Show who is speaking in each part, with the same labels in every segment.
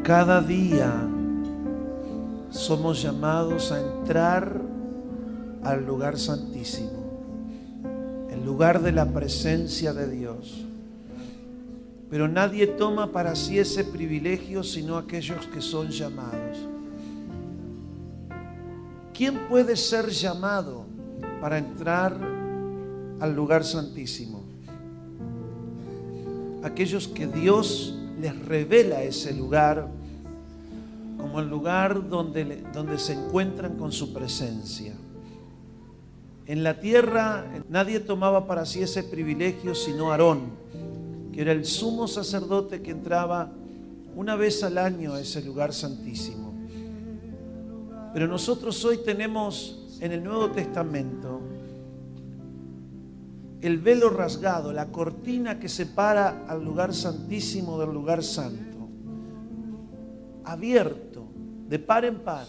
Speaker 1: Cada día somos llamados a entrar al lugar santísimo, el lugar de la presencia de Dios. Pero nadie toma para sí ese privilegio sino aquellos que son llamados. ¿Quién puede ser llamado para entrar al lugar santísimo? Aquellos que Dios les revela ese lugar como el lugar donde se encuentran con su presencia. En la tierra nadie tomaba para sí ese privilegio sino Aarón, que era el sumo sacerdote que entraba una vez al año a ese lugar santísimo. Pero nosotros hoy tenemos en el Nuevo Testamento el velo rasgado, la cortina que separa al lugar santísimo del lugar santo, abierto de par en par,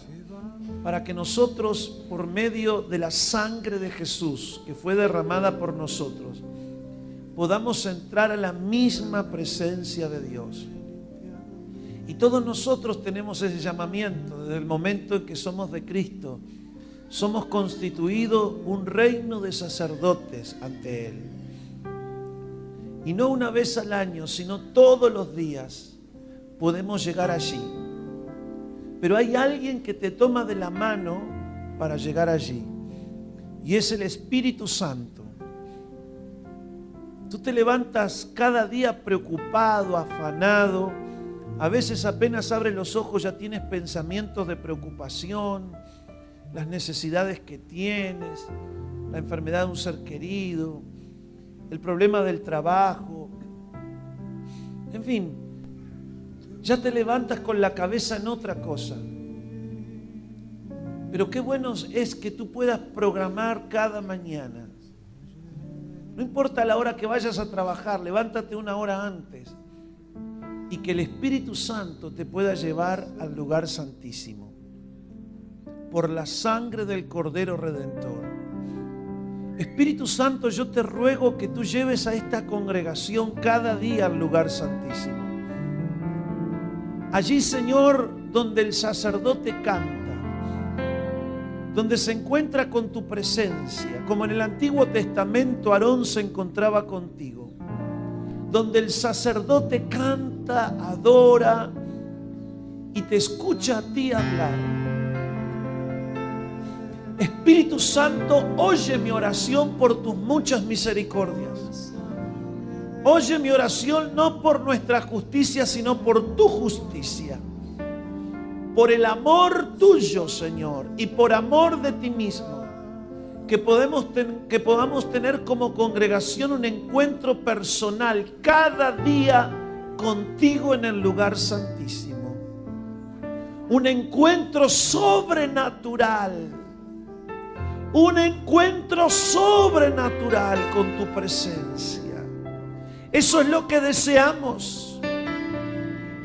Speaker 1: para que nosotros, por medio de la sangre de Jesús que fue derramada por nosotros, podamos entrar a la misma presencia de Dios. Y todos nosotros tenemos ese llamamiento. Desde el momento en que somos de Cristo, somos constituidos un reino de sacerdotes ante Él. Y no una vez al año, sino todos los días podemos llegar allí. Pero hay alguien que te toma de la mano para llegar allí, y es el Espíritu Santo. Tú te levantas cada día preocupado, afanado. A veces apenas abres los ojos ya tienes pensamientos de preocupación, las necesidades que tienes, la enfermedad de un ser querido, el problema del trabajo. En fin, ya te levantas con la cabeza en otra cosa. Pero qué bueno es que tú puedas programar cada mañana. No importa la hora que vayas a trabajar, levántate una hora antes y que el Espíritu Santo te pueda llevar al lugar santísimo por la sangre del Cordero Redentor. Espíritu Santo, yo te ruego que tú lleves a esta congregación cada día al lugar santísimo. Allí, Señor, donde el sacerdote canta, donde se encuentra con tu presencia, como en el Antiguo Testamento Aarón se encontraba contigo, donde el sacerdote canta, adora y te escucha a ti hablar. Espíritu Santo, oye mi oración por tus muchas misericordias. Oye mi oración no por nuestra justicia, sino por tu justicia. Por el amor tuyo, Señor, y por amor de ti mismo, que podamos tener como congregación un encuentro personal cada día contigo en el lugar santísimo. Un encuentro sobrenatural. Un encuentro sobrenatural con tu presencia. Eso es lo que deseamos.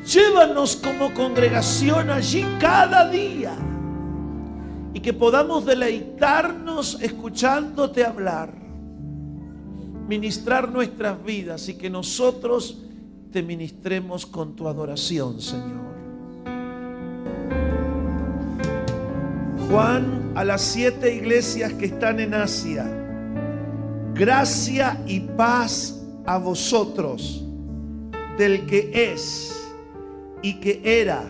Speaker 1: Llévanos como congregación allí cada día y que podamos deleitarnos escuchándote hablar, ministrar nuestras vidas y que nosotros te ministremos con tu adoración, Señor. Juan, a las 7 iglesias que están en Asia: gracia y paz a vosotros, del que es, y que era,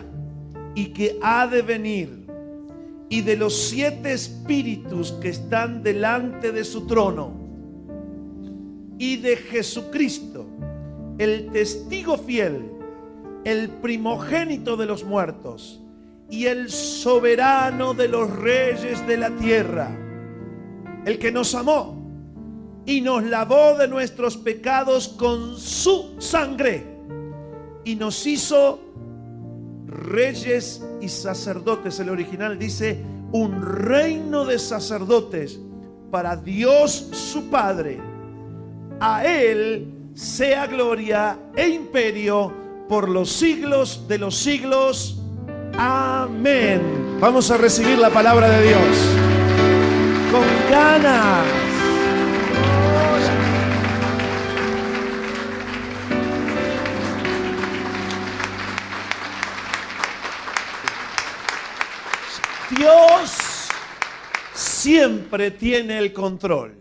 Speaker 1: y que ha de venir, y de los 7 espíritus que están delante de su trono, y de Jesucristo, el testigo fiel, el primogénito de los muertos, y el soberano de los reyes de la tierra, el que nos amó y nos lavó de nuestros pecados con su sangre y nos hizo reyes y sacerdotes. El original dice un reino de sacerdotes para Dios su Padre. A Él sea gloria e imperio por los siglos de los siglos. Amén. Vamos a recibir la palabra de Dios con ganas. Dios siempre tiene el control.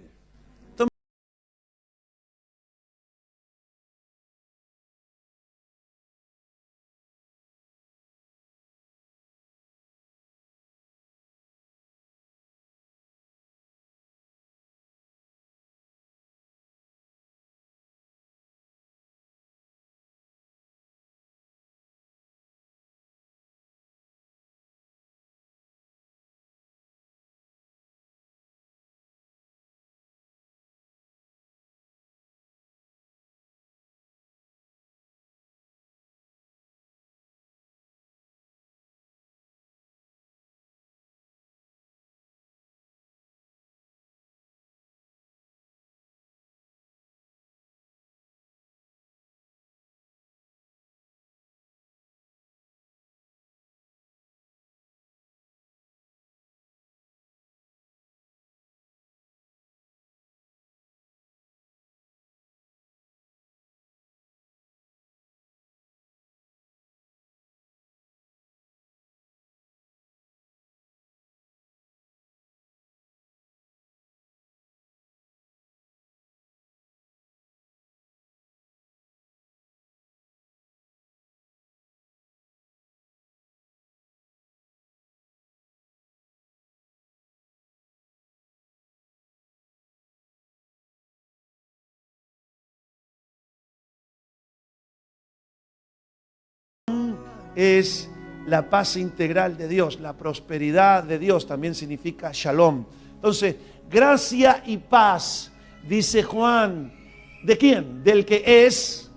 Speaker 1: Es la paz integral de Dios, la prosperidad de Dios, también significa shalom. Entonces, gracia y paz, dice Juan, ¿de quién? Del que es,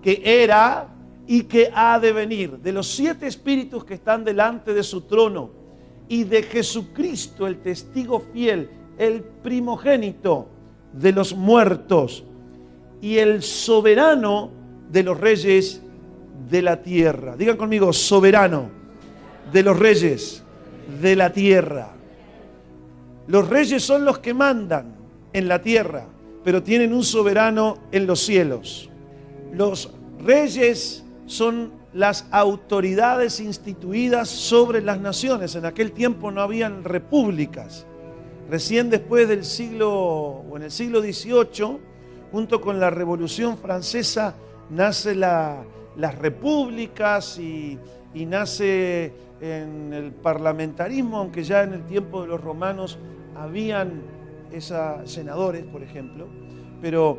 Speaker 1: que era y que ha de venir, de los 7 espíritus que están delante de su trono y de Jesucristo, el testigo fiel, el primogénito de los muertos y el soberano de los reyes de la tierra. Digan conmigo, soberano de los reyes de la tierra. Los reyes son los que mandan en la tierra, pero tienen un soberano en los cielos. Los reyes son las autoridades instituidas sobre las naciones. En aquel tiempo no habían repúblicas. Recién después del siglo, o en el siglo XVIII, junto con la Revolución Francesa, nace las repúblicas y nace en el parlamentarismo, aunque ya en el tiempo de los romanos habían senadores, por ejemplo, pero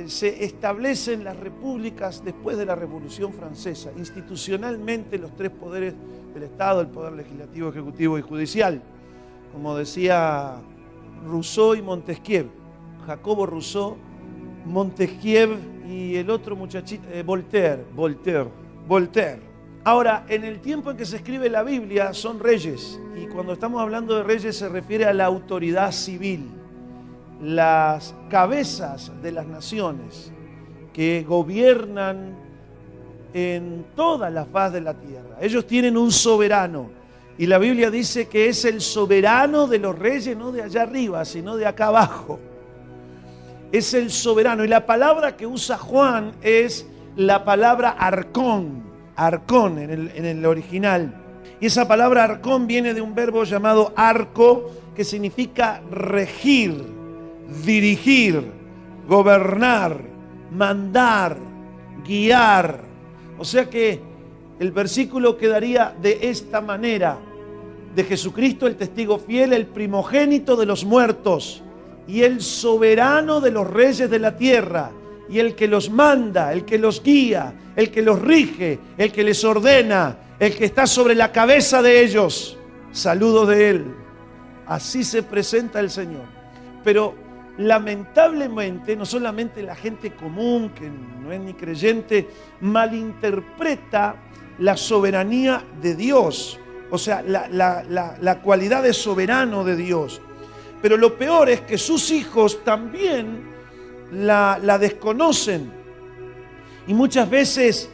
Speaker 1: se establecen las repúblicas después de la Revolución Francesa, institucionalmente los 3 poderes del Estado, el poder legislativo, ejecutivo y judicial, como decía Rousseau y Montesquieu, Jacobo Rousseau, Montesquieu y el otro muchachito, Voltaire. Ahora, en el tiempo en que se escribe la Biblia son reyes, y cuando estamos hablando de reyes se refiere a la autoridad civil, las cabezas de las naciones que gobiernan en toda la faz de la tierra. Ellos tienen un soberano, y la Biblia dice que es el soberano de los reyes, no de allá arriba, sino de acá abajo. Es el soberano, y la palabra que usa Juan es la palabra arcón en el original. Y esa palabra arcón viene de un verbo llamado arco, que significa regir, dirigir, gobernar, mandar, guiar. O sea que el versículo quedaría de esta manera: de Jesucristo el testigo fiel, el primogénito de los muertos y el soberano de los reyes de la tierra, y el que los manda, el que los guía, el que los rige, el que les ordena, el que está sobre la cabeza de ellos. Saludos de él. Así se presenta el Señor. Pero lamentablemente, no solamente la gente común, que no es ni creyente, malinterpreta la soberanía de Dios, o sea, la cualidad de soberano de Dios. Pero lo peor es que sus hijos también la desconocen, y muchas veces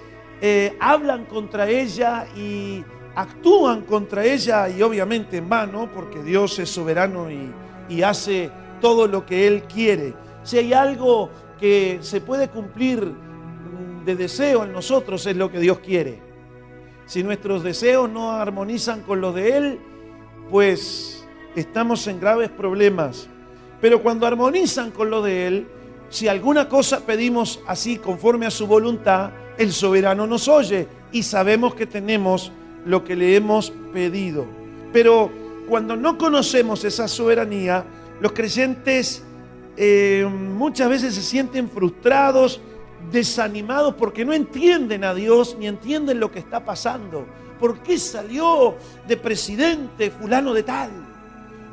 Speaker 1: hablan contra ella y actúan contra ella, y obviamente en vano, porque Dios es soberano y hace todo lo que Él quiere. Si hay algo que se puede cumplir de deseo en nosotros, es lo que Dios quiere. Si nuestros deseos no armonizan con los de Él, pues estamos en graves problemas. Pero cuando armonizan con lo de Él, si alguna cosa pedimos así conforme a su voluntad, el soberano nos oye y sabemos que tenemos lo que le hemos pedido. Pero cuando no conocemos esa soberanía, los creyentes muchas veces se sienten frustrados, desanimados, porque no entienden a Dios ni entienden lo que está pasando. ¿Por qué salió de presidente fulano de tal?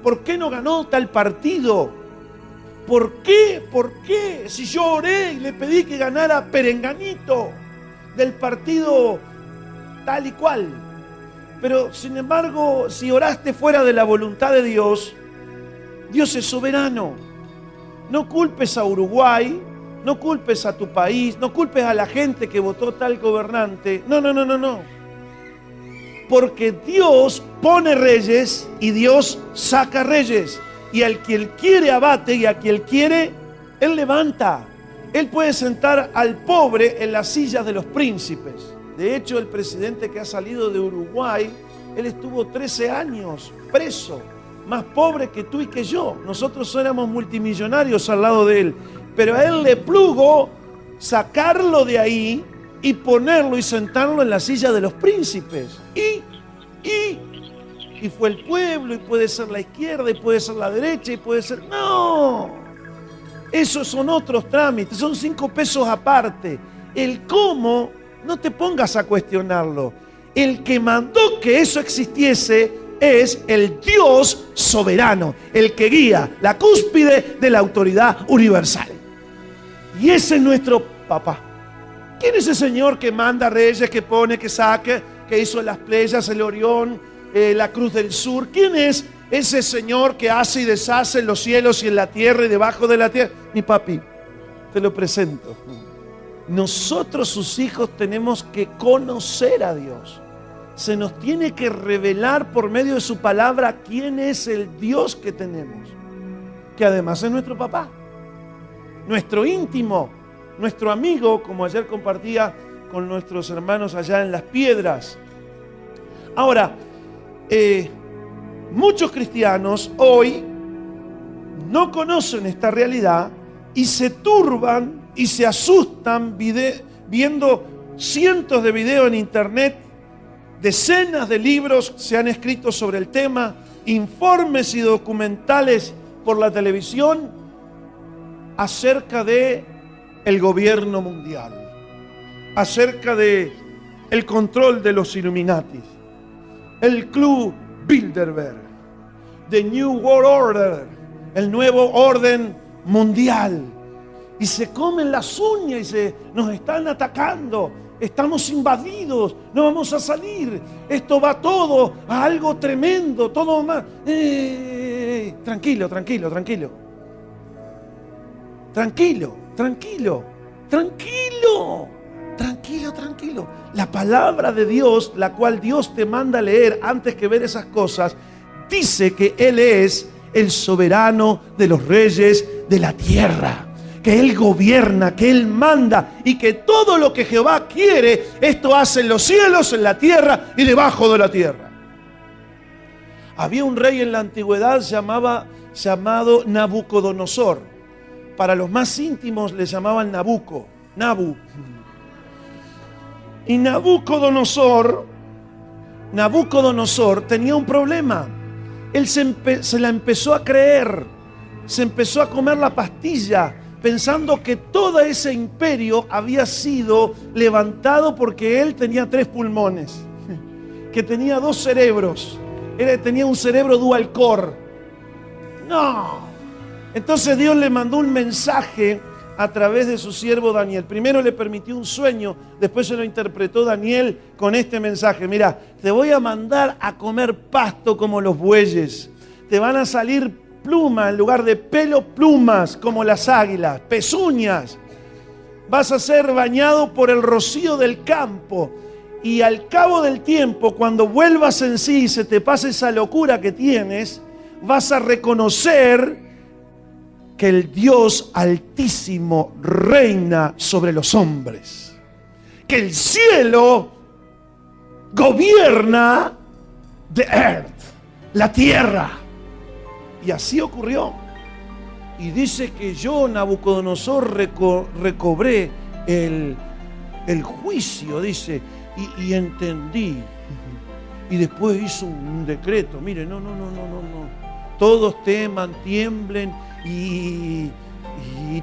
Speaker 1: ¿Por qué no ganó tal partido? ¿Por qué? ¿Por qué? Si yo oré y le pedí que ganara Perenganito del partido tal y cual. Pero sin embargo, si oraste fuera de la voluntad de Dios, Dios es soberano. No culpes a Uruguay, no culpes a tu país, no culpes a la gente que votó tal gobernante. No. Porque Dios pone reyes y Dios saca reyes. Y al que Él quiere abate y a quien Él quiere, Él levanta. Él puede sentar al pobre en las sillas de los príncipes. De hecho, el presidente que ha salido de Uruguay, él estuvo 13 años preso. Más pobre que tú y que yo. Nosotros éramos multimillonarios al lado de él. Pero a él le plugo sacarlo de ahí y ponerlo y sentarlo en la silla de los príncipes. Y fue el pueblo, y puede ser la izquierda, y puede ser la derecha, y puede ser... ¡No! Esos son otros trámites, son 5 pesos aparte. El cómo, no te pongas a cuestionarlo. El que mandó que eso existiese es el Dios soberano, el que guía la cúspide de la autoridad universal. Y ese es nuestro papá. ¿Quién es ese señor que manda reyes, que pone, que saque, que hizo las playas, el Orión, la Cruz del Sur? ¿Quién es ese señor que hace y deshace en los cielos y en la tierra y debajo de la tierra? Mi papi, te lo presento. Nosotros, sus hijos, tenemos que conocer a Dios. Se nos tiene que revelar por medio de su palabra quién es el Dios que tenemos, que además es nuestro papá, nuestro íntimo, nuestro amigo, como ayer compartía con nuestros hermanos allá en Las Piedras. Ahora, muchos cristianos hoy no conocen esta realidad y se turban y se asustan viendo cientos de videos en internet, decenas de libros se han escrito sobre el tema, informes y documentales por la televisión acerca de el gobierno mundial, acerca de el control de los Illuminatis, el Club Bilderberg, The New World Order, el nuevo orden mundial. Y se comen las uñas y nos están atacando, estamos invadidos, no vamos a salir, esto va todo a algo tremendo, todo más. Tranquilo. La palabra de Dios, la cual Dios te manda a leer antes que ver esas cosas, dice que Él es el soberano de los reyes de la tierra, que Él gobierna, que Él manda, y que todo lo que Jehová quiere, esto hace en los cielos, en la tierra y debajo de la tierra. Había un rey en la antigüedad llamado Nabucodonosor. Para los más íntimos le llamaban Nabu. Y Nabucodonosor tenía un problema. Él se la empezó a creer, se empezó a comer la pastilla, pensando que todo ese imperio había sido levantado porque él tenía 3 pulmones, que tenía 2 cerebros, tenía un cerebro dual core. No. Entonces Dios le mandó un mensaje a través de su siervo Daniel. Primero le permitió un sueño, después se lo interpretó Daniel con este mensaje. Mira, te voy a mandar a comer pasto como los bueyes. Te van a salir plumas en lugar de pelo, plumas como las águilas, pezuñas. Vas a ser bañado por el rocío del campo. Y al cabo del tiempo, cuando vuelvas en sí y se te pase esa locura que tienes, vas a reconocer que el Dios Altísimo reina sobre los hombres, que el cielo gobierna the earth, la tierra. Y así ocurrió. Y dice que yo, Nabucodonosor, recobré el juicio, dice, y entendí. Y después hizo un decreto. Mire, no. Todos teman, tiemblen y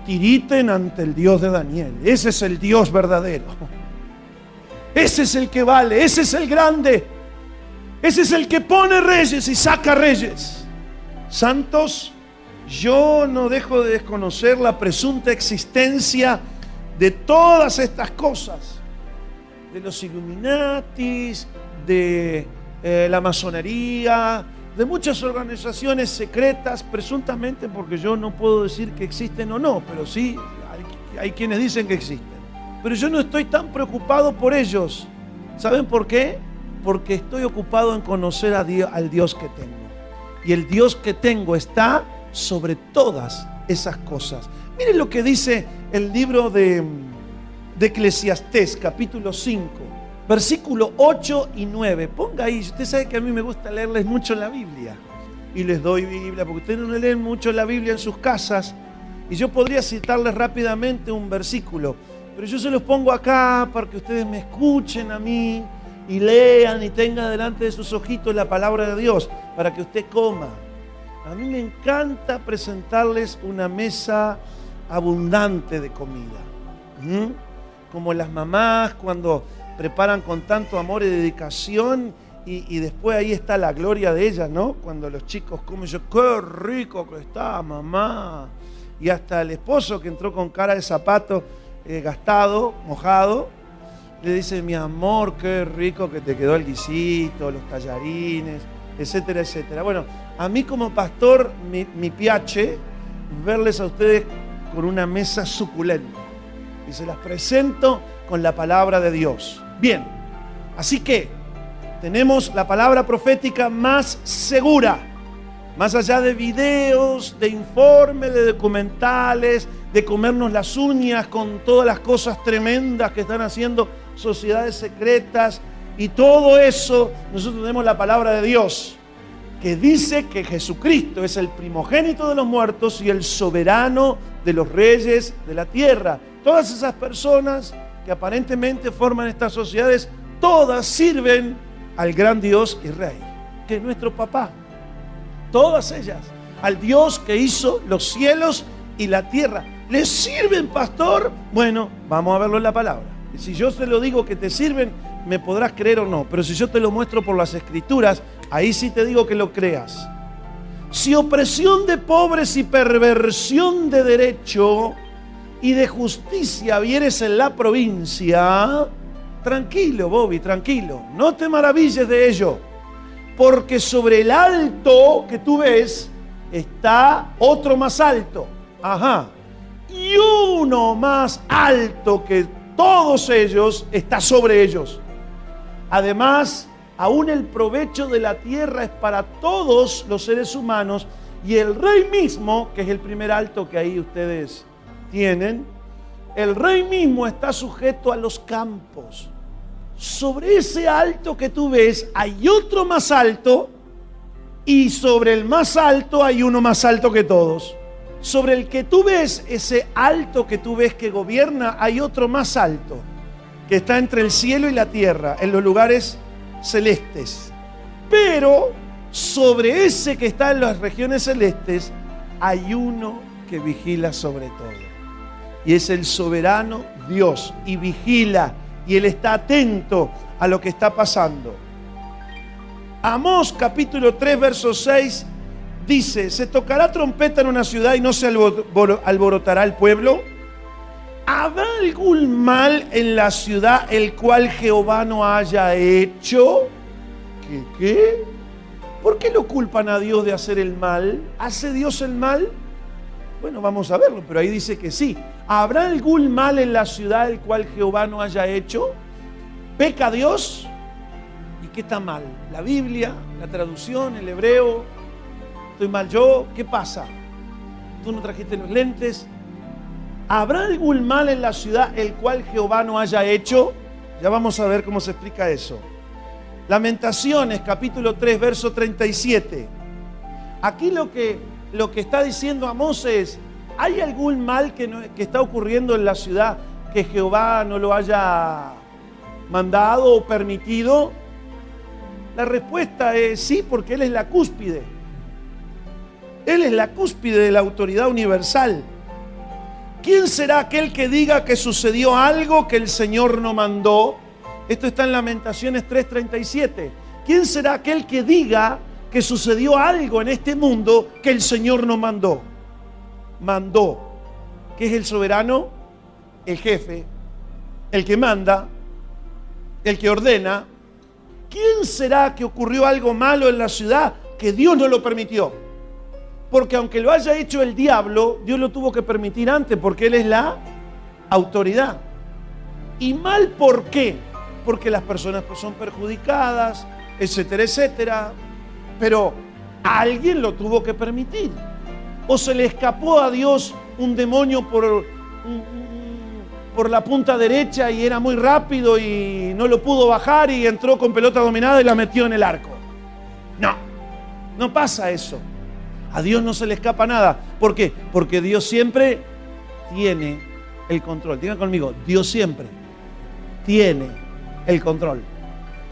Speaker 1: tiriten ante el Dios de Daniel. Ese es el Dios verdadero. Ese es el que vale, ese es el grande. Ese es el que pone reyes y saca reyes. Santos, yo no dejo de desconocer la presunta existencia de todas estas cosas. De los Illuminatis, de la masonería, de muchas organizaciones secretas, presuntamente, porque yo no puedo decir que existen o no, pero sí hay quienes dicen que existen. Pero yo no estoy tan preocupado por ellos. ¿Saben por qué? Porque estoy ocupado en conocer al Dios que tengo. Y el Dios que tengo está sobre todas esas cosas. Miren lo que dice el libro de Eclesiastés, capítulo 5, versículo 8 y 9. Ponga ahí, usted sabe que a mí me gusta leerles mucho la Biblia. Y les doy Biblia, porque ustedes no leen mucho la Biblia en sus casas. Y yo podría citarles rápidamente un versículo, pero yo se los pongo acá para que ustedes me escuchen a mí y lean y tengan delante de sus ojitos la palabra de Dios para que usted coma. A mí me encanta presentarles una mesa abundante de comida. Como las mamás cuando preparan con tanto amor y dedicación y después ahí está la gloria de ellas, ¿no? Cuando los chicos comen, yo, qué rico que está, mamá. Y hasta el esposo que entró con cara de zapato gastado, mojado, le dice, mi amor, qué rico que te quedó el guisito, los tallarines, etcétera, etcétera. Bueno, a mí como pastor me piace verles a ustedes con una mesa suculenta. Y se las presento con la palabra de Dios. Bien, así que tenemos la palabra profética más segura. Más allá de videos, de informes, de documentales, de comernos las uñas con todas las cosas tremendas que están haciendo sociedades secretas y todo eso, nosotros tenemos la palabra de Dios que dice que Jesucristo es el primogénito de los muertos y el soberano de los reyes de la tierra. Todas esas personas que aparentemente forman estas sociedades, todas sirven al gran Dios y Rey, que es nuestro papá. Todas ellas, al Dios que hizo los cielos y la tierra. ¿Les sirven, pastor? Bueno, vamos a verlo en la palabra. Y si yo te lo digo que te sirven, me podrás creer o no. Pero si yo te lo muestro por las Escrituras, ahí sí te digo que lo creas. Si opresión de pobres y perversión de derecho y de justicia vieres en la provincia, tranquilo, Bobby, tranquilo. No te maravilles de ello. Porque sobre el alto que tú ves está otro más alto. Ajá. Y uno más alto que todos ellos está sobre ellos. Además, aún el provecho de la tierra es para todos los seres humanos. Y el rey mismo, que es el primer alto que ahí ustedes tienen, el rey mismo está sujeto a los campos. Sobre ese alto que tú ves hay otro más alto y sobre el más alto hay uno más alto que todos. Sobre el que tú ves, ese alto que tú ves que gobierna, hay otro más alto que está entre el cielo y la tierra, en los lugares celestes. Pero sobre ese que está en las regiones celestes hay uno que vigila sobre todo. Y es el soberano Dios y vigila. Y Él está atento a lo que está pasando. Amós capítulo 3 verso 6 dice, ¿se tocará trompeta en una ciudad y no se alborotará el pueblo? ¿Habrá algún mal en la ciudad el cual Jehová no haya hecho? ¿Qué? ¿Por qué lo culpan a Dios de hacer el mal? ¿Hace Dios el mal? Bueno, vamos a verlo, pero ahí dice que sí. ¿Habrá algún mal en la ciudad el cual Jehová no haya hecho? ¿Peca Dios? ¿Y qué está mal? ¿La Biblia? ¿La traducción? ¿El hebreo? ¿Estoy mal yo? ¿Qué pasa? ¿Tú no trajiste los lentes? ¿Habrá algún mal en la ciudad el cual Jehová no haya hecho? Ya vamos a ver cómo se explica eso. Lamentaciones, capítulo 3, verso 37. Aquí lo que está diciendo Amós es: ¿hay algún mal que está ocurriendo en la ciudad que Jehová no lo haya mandado o permitido? La respuesta es sí, porque Él es la cúspide. Él es la cúspide de la autoridad universal. ¿Quién será aquel que diga que sucedió algo que el Señor no mandó? Esto está en Lamentaciones 3:37. ¿Quién será aquel que diga que sucedió algo en este mundo que el Señor no mandó? Mandó. ¿Qué es el soberano? El jefe, el que manda, el que ordena. ¿Quién será que ocurrió algo malo en la ciudad que Dios no lo permitió? Porque aunque lo haya hecho el diablo, Dios lo tuvo que permitir antes, porque Él es la autoridad. ¿Y mal por qué? Porque las personas son perjudicadas, etcétera, etcétera. Pero alguien lo tuvo que permitir. ¿O se le escapó a Dios un demonio por la punta derecha y era muy rápido y no lo pudo bajar y entró con pelota dominada y la metió en el arco? No, no pasa eso. A Dios no se le escapa nada. ¿Por qué? Porque Dios siempre tiene el control. Digan conmigo, Dios siempre tiene el control.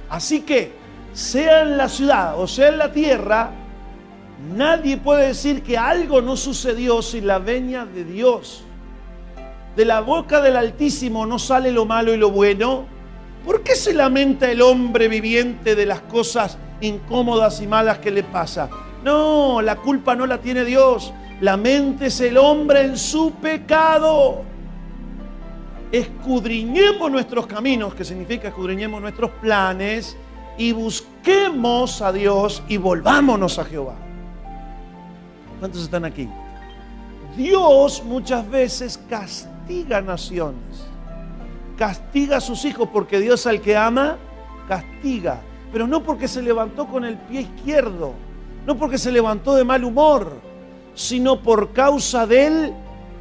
Speaker 1: Así que, sea en la ciudad o sea en la tierra, nadie puede decir que algo no sucedió sin la venia de Dios. De la boca del Altísimo no sale lo malo y lo bueno. ¿Por qué se lamenta el hombre viviente de las cosas incómodas y malas que le pasa? No, la culpa no la tiene Dios. Laméntese el hombre en su pecado. Escudriñemos nuestros caminos, que significa escudriñemos nuestros planes, y busquemos a Dios y volvámonos a Jehová. ¿Cuántos están aquí? Dios muchas veces castiga naciones, castiga a sus hijos, porque Dios al que ama, castiga. Pero no porque se levantó con el pie izquierdo, no porque se levantó de mal humor, sino por causa del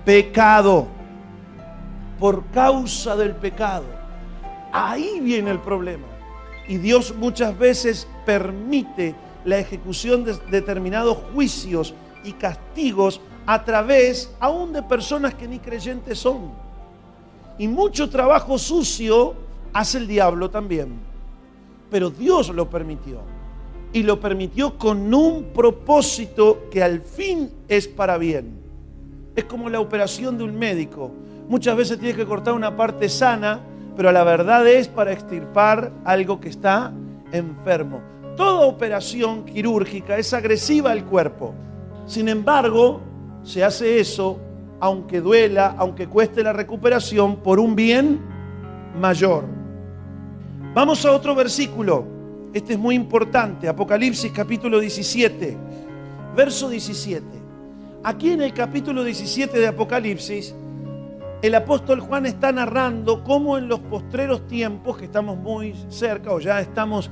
Speaker 1: pecado. Por causa del pecado. Ahí viene el problema. Y Dios muchas veces permite la ejecución de determinados juicios y castigos a través aún de personas que ni creyentes son. Y mucho trabajo sucio hace el diablo también. Pero Dios lo permitió. Y lo permitió con un propósito que al fin es para bien. Es como la operación de un médico. Muchas veces tienes que cortar una parte sana, pero la verdad es para extirpar algo que está enfermo. Toda operación quirúrgica es agresiva al cuerpo. Sin embargo, se hace eso, aunque duela, aunque cueste la recuperación, por un bien mayor. Vamos a otro versículo. Este es muy importante. Apocalipsis capítulo 17, verso 17. Aquí en el capítulo 17 de Apocalipsis, el apóstol Juan está narrando cómo en los postreros tiempos, que estamos muy cerca o ya estamos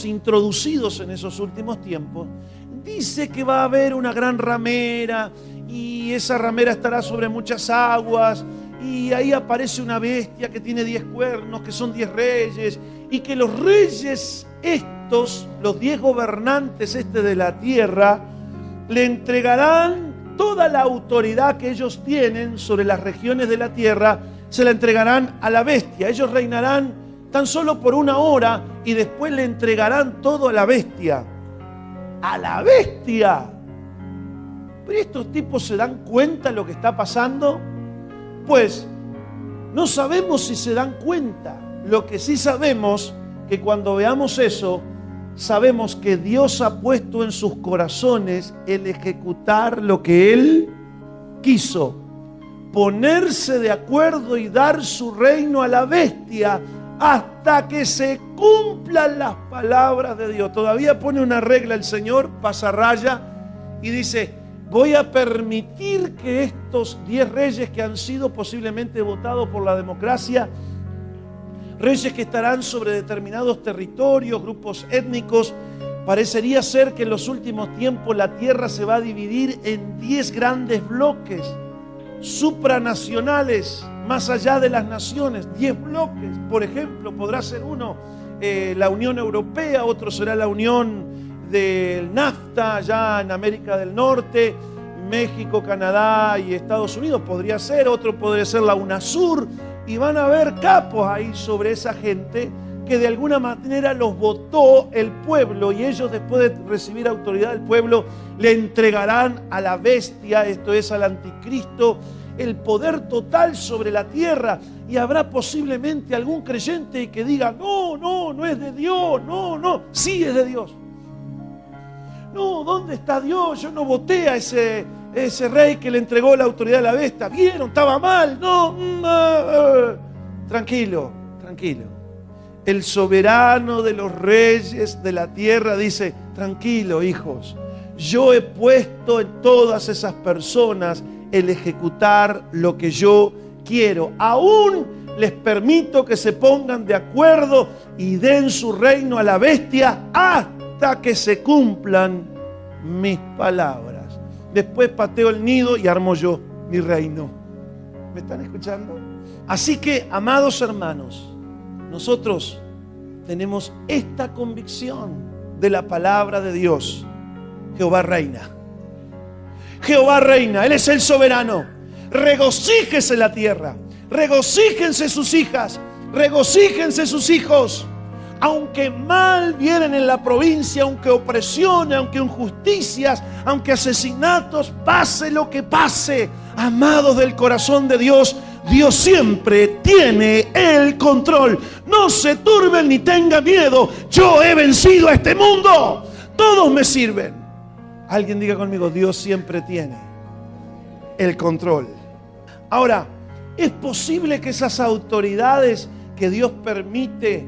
Speaker 1: introducidos en esos últimos tiempos, dice que va a haber una gran ramera y esa ramera estará sobre muchas aguas y ahí aparece una bestia que tiene 10 cuernos, que son 10 reyes, y que los reyes estos, los 10 gobernantes de la tierra, le entregarán toda la autoridad que ellos tienen sobre las regiones de la tierra, se la entregarán a la bestia. Ellos reinarán tan solo por una hora y después le entregarán todo a la bestia. ¡A la bestia! ¿Pero estos tipos se dan cuenta de lo que está pasando? Pues no sabemos si se dan cuenta. Lo que sí sabemos, que cuando veamos eso, sabemos que Dios ha puesto en sus corazones el ejecutar lo que Él quiso. Ponerse de acuerdo y dar su reino a la bestia hasta que se cumplan las palabras de Dios. Todavía pone una regla el Señor, pasa raya y dice: voy a permitir que estos 10 reyes que han sido posiblemente votados por la democracia, reyes que estarán sobre determinados territorios, grupos étnicos, parecería ser que en los últimos tiempos la tierra se va a dividir en 10 grandes bloques supranacionales, más allá de las naciones. 10 bloques, por ejemplo, podrá ser uno la Unión Europea, otro será la Unión del NAFTA, allá en América del Norte, México, Canadá y Estados Unidos podría ser, otro podría ser la UNASUR, y van a haber capos ahí sobre esa gente que de alguna manera los votó el pueblo, y ellos, después de recibir autoridad del pueblo, le entregarán a la bestia, esto es al anticristo, el poder total sobre la tierra. Y habrá posiblemente algún creyente que diga: no es de Dios, no, sí es de Dios. No, ¿dónde está Dios? Yo no voté a ese rey que le entregó la autoridad a la bestia. ¿Vieron? Estaba mal. Tranquilo. El soberano de los reyes de la tierra dice: tranquilo, hijos, yo he puesto en todas esas personas el ejecutar lo que yo quiero. Aún les permito que se pongan de acuerdo y den su reino a la bestia hasta que se cumplan mis palabras. Después pateo el nido y armo yo mi reino. ¿Me están escuchando? Así que, amados hermanos, nosotros tenemos esta convicción de la palabra de Dios. Jehová reina. Jehová reina, Él es el soberano. Regocíjese la tierra, regocíjense sus hijas, regocíjense sus hijos. Aunque mal vienen en la provincia, aunque opresiones, aunque injusticias, aunque asesinatos, pase lo que pase, amados del corazón de Dios, Dios siempre tiene el control. No se turben ni tengan miedo. Yo he vencido a este mundo. Todos me sirven. Alguien diga conmigo: Dios siempre tiene el control. Ahora, ¿es posible que esas autoridades que Dios permite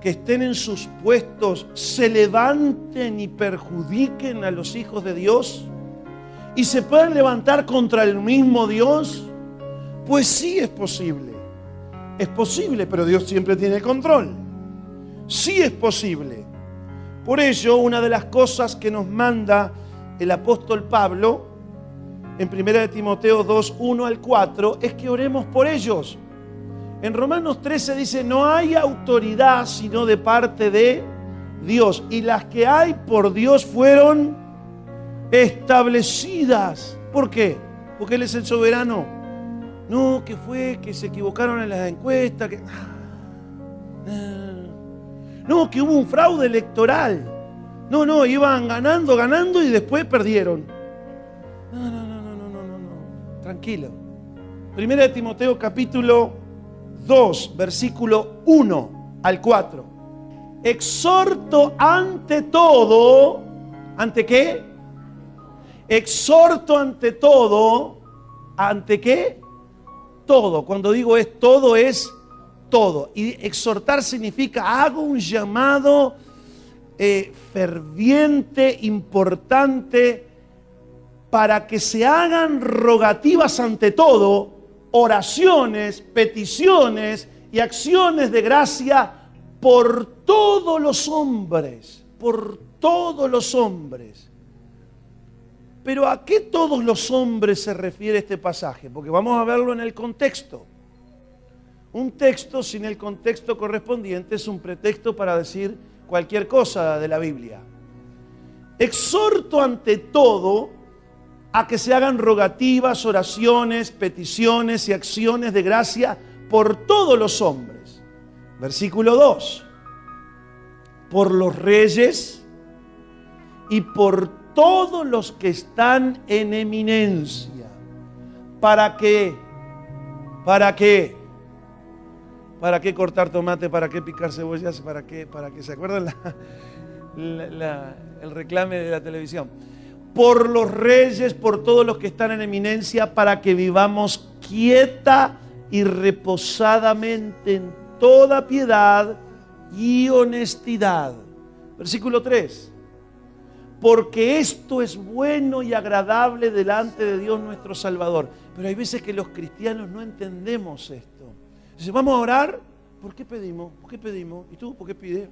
Speaker 1: que estén en sus puestos se levanten y perjudiquen a los hijos de Dios? ¿Y se puedan levantar contra el mismo Dios? Pues sí, es posible. Es posible, pero Dios siempre tiene el control. Sí es posible. Por ello, una de las cosas que nos manda el apóstol Pablo en 1 Timoteo 2, 1 al 4 es que oremos por ellos. En Romanos 13 dice: no hay autoridad sino de parte de Dios, y las que hay por Dios fueron establecidas. ¿Por qué? Porque Él es el soberano. No, que fue que se equivocaron en las encuestas, no, que hubo un fraude electoral. No, iban ganando y después perdieron. No. Tranquilo. 1 Timoteo capítulo 2, versículo 1 al 4. Exhorto ante todo. ¿Ante qué? Exhorto ante todo. ¿Ante qué? Todo. Cuando digo es todo, es todo. Y exhortar significa hago un llamado ferviente, importante, para que se hagan rogativas ante todo, oraciones, peticiones y acciones de gracia por todos los hombres, por todos los hombres. Pero ¿a qué todos los hombres se refiere este pasaje? Porque vamos a verlo en el contexto. Un texto sin el contexto correspondiente es un pretexto para decir cualquier cosa de la Biblia. Exhorto ante todo a que se hagan rogativas, oraciones, peticiones y acciones de gracia por todos los hombres. Versículo 2. Por los reyes y por todos los que están en eminencia. ¿Para qué? ¿Para qué? ¿Para qué cortar tomate? ¿Para qué picar cebollas? ¿Para qué? ¿Para qué? ¿Se acuerdan el reclame de la televisión? Por los reyes, por todos los que están en eminencia, para que vivamos quieta y reposadamente en toda piedad y honestidad. Versículo 3. Porque esto es bueno y agradable delante de Dios nuestro Salvador. Pero hay veces que los cristianos no entendemos esto. Dice: vamos a orar. ¿Por qué pedimos? ¿Por qué pedimos? ¿Y tú por qué pides?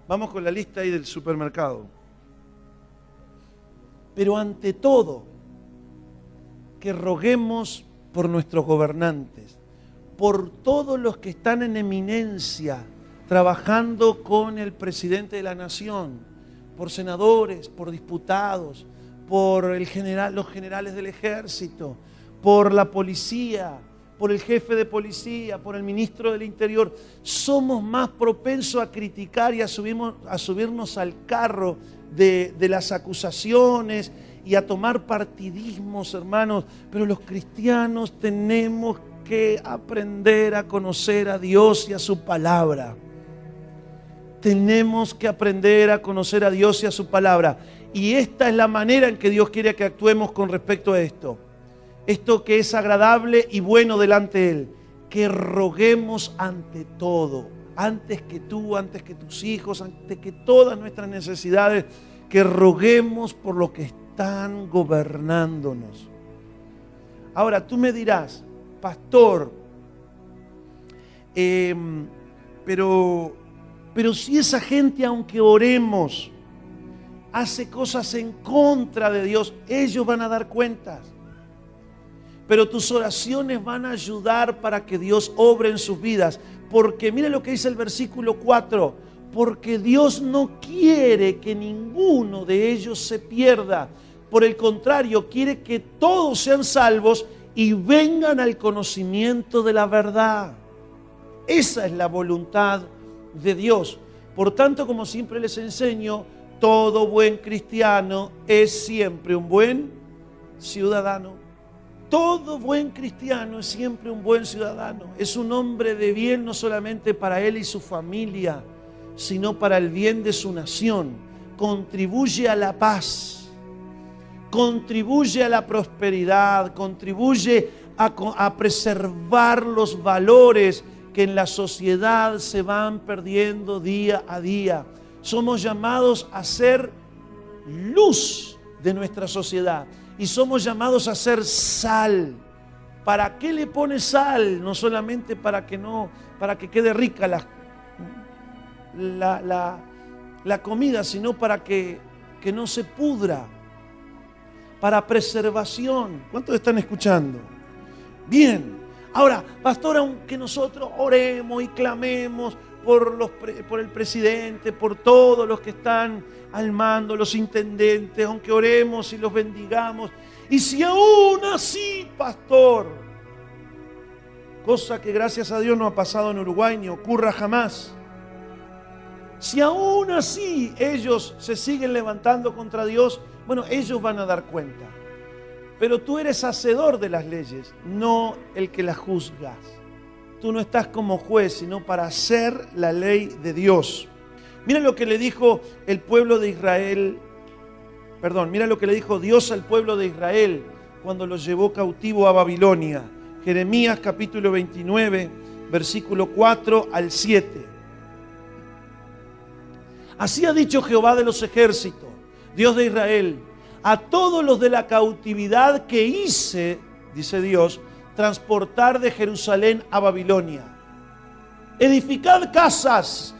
Speaker 1: Vamos con la lista ahí del supermercado. Pero ante todo, que roguemos por nuestros gobernantes, por todos los que están en eminencia, trabajando con el presidente de la nación, por senadores, por diputados, por los generales del ejército, por la policía, por el jefe de policía, por el ministro del Interior. Somos más propensos a criticar y a subirnos al carro de las acusaciones y a tomar partidismos, hermanos. Pero los cristianos tenemos que aprender a conocer a Dios y a su palabra. Tenemos que aprender a conocer a Dios y a su palabra. Y esta es la manera en que Dios quiere que actuemos con respecto a esto. Esto que es agradable y bueno delante de Él. Que roguemos ante todo, antes que tú, antes que tus hijos, antes que todas nuestras necesidades, que roguemos por los que están gobernándonos. Ahora tú me dirás, pastor, pero si esa gente, aunque oremos, hace cosas en contra de Dios, ellos van a dar cuentas. Pero tus oraciones van a ayudar para que Dios obre en sus vidas. Porque mira lo que dice el versículo 4. Porque Dios no quiere que ninguno de ellos se pierda. Por el contrario, quiere que todos sean salvos y vengan al conocimiento de la verdad. Esa es la voluntad de Dios. Por tanto, como siempre les enseño, todo buen cristiano es siempre un buen ciudadano. Todo buen cristiano es siempre un buen ciudadano. Es un hombre de bien no solamente para él y su familia, sino para el bien de su nación. Contribuye a la paz, contribuye a la prosperidad, contribuye a preservar los valores que en la sociedad se van perdiendo día a día. Somos llamados a ser luz de nuestra sociedad. Y somos llamados a ser sal. ¿Para qué le pone sal? No solamente para que quede rica la comida, sino para que no se pudra. Para preservación. ¿Cuántos están escuchando? Bien. Ahora, pastor, aunque nosotros oremos y clamemos por el presidente, por todos los que están al mando, los intendentes, aunque oremos y los bendigamos, y si aún así, pastor, cosa que gracias a Dios no ha pasado en Uruguay ni ocurra jamás, si aún así ellos se siguen levantando contra Dios, bueno, ellos van a dar cuenta. Pero tú eres hacedor de las leyes, no el que las juzgas. Tú no estás como juez, sino para hacer la ley de Dios. Mira lo que le dijo el pueblo de Israel. Mira lo que le dijo Dios al pueblo de Israel cuando los llevó cautivo a Babilonia. Jeremías capítulo 29, versículo 4 al 7. Así ha dicho Jehová de los ejércitos, Dios de Israel, a todos los de la cautividad que hice, dice Dios, transportar de Jerusalén a Babilonia. Edificad casas,